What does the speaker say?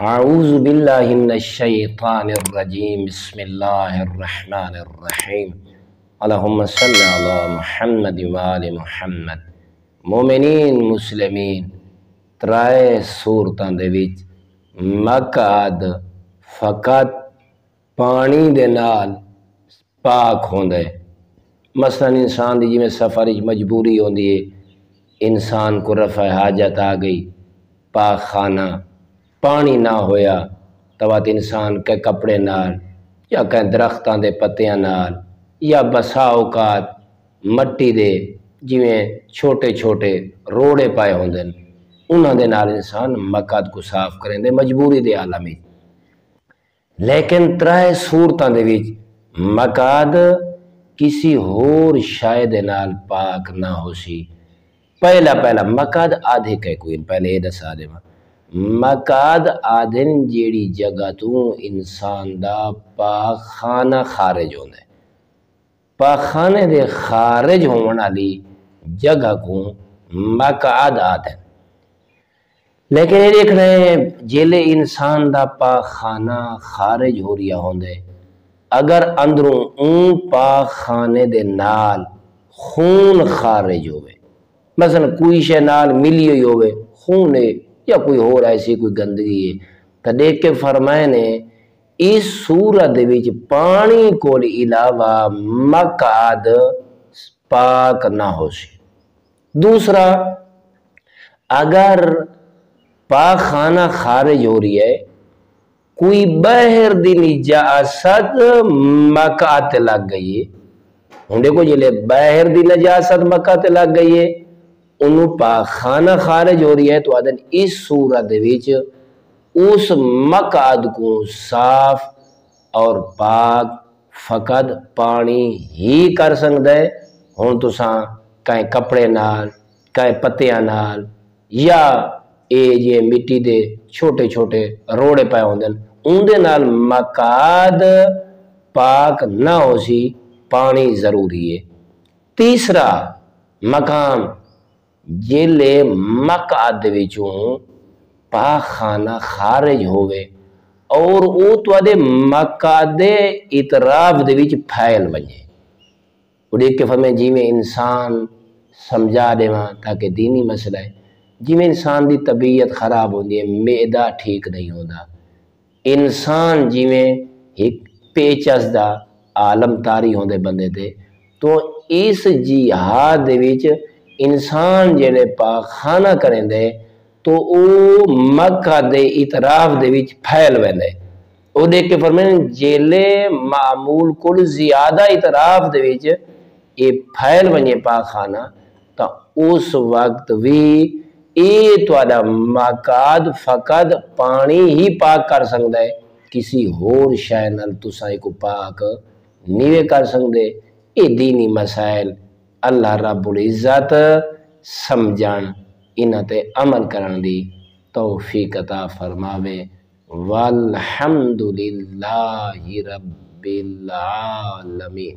اعوذ باللہ من الشیطان الرجیم بسم اللہ الرحمن الرحیم اللہم صلی علی محمد وآل محمد۔ مومنین مسلمین ترائے صورتاں دے وچ مقعد فقط پانی دے نال پاک ہوندے۔ مثلا انسان دی جویں سفر وچ مجبوری ہوندی ہے، انسان کو رفع حاجت آ گئی، پاک خانہ پانی نہ ہویا تو انسان کے کپڑے نال یا کہ درختاں دے پتیاں نال یا بسا اوقات مٹی دے جویں چھوٹے چھوٹے روڑے پائے ہوندے انہاں دے نال انسان مقعد کو صاف کریں دے مجبوری دے عالم وچ۔ لیکن ترائے صورتاں دے وچ مقعد کسی ہور شے دے نال پاک نہ ہو سی۔ پہلا مقعد آدھے کہ کوئی پہلے یہ دسا دے مقعد آدھن جیڑی جگہ تو انسان دا پاک خانہ خارج ہوندے، پاک خانے دے خارج ہونے والی جگہ کو مقعد آدھن۔ لیکن یہ دیکھ رہے ہیں جیلے انسان دا پاک خانہ خارج ہو رہا ہوندے، اگر اندروں اون پاک خانے دے نال خون خارج ہوئے، مثلا کوئی شے نال ملی ہوئی ہوئے خون ہے یا کوئی اور ایسی کوئی گندگی ہے، تو دیکھ کے فرمائے نے اس صورت وچ پانی کو علاوہ مقعد پاک نہ ہو سی۔ دوسرا، اگر پاک خانہ خارج ہو رہی ہے کوئی باہر دی نجاست مقعد لگ گئی ہے، ہن دیکھو جلے باہر دی نجاست مقعد لگ گئی ہے انہوں پاک خانہ خارج ہو رہی ہے تو آدھن اس صورت وچ اس مقعد کو صاف اور پاک فقط پانی ہی کر سکتا ہے۔ ہن تساں کہیں کپڑے نال کہیں پتیاں نال یا یہ مٹی دے چھوٹے چھوٹے روڑے پائے ہوندے ان دے نال مقعد پاک نہ ہو سی، پانی ضروری ہے۔ تیسرا مقام جیلے مقعد وچوں پاک خانہ خارج ہوئے اور او تو آدھے مقعد اطراف دے وچ پھیل بنجے، وہ دیکھ کے فرمائے جی میں انسان سمجھا دے وہاں تاکہ دینی مسئلہ ہے، جی میں انسان دی طبیعت خراب ہوندی ہے، معدہ ٹھیک نہیں ہوندہ، انسان جی میں ایک پیچس دا عالم تاری ہوندے بندے دے، تو اس جہاد دے وچ انسان جڑے پاک خانہ کریں دے تو او مقعد اطراف دے وچ پھیل ویندے، او دیکھ کے فرمائے جیلے معمول کل زیادہ اطراف دے وچ یہ پھیل ونجے پاک خانہ تا اس وقت بھی یہ تو مقعد فقط پانی ہی پاک کر سکتا ہے، کسی ہور شے نال تساں کو پاک نہیں کر سکتے۔ یہ دینی مسائل اللہ رب العزت سمجھان انہاں تے عمل کرن دی توفیق عطا فرماوے۔ والحمد للہ رب العالمین۔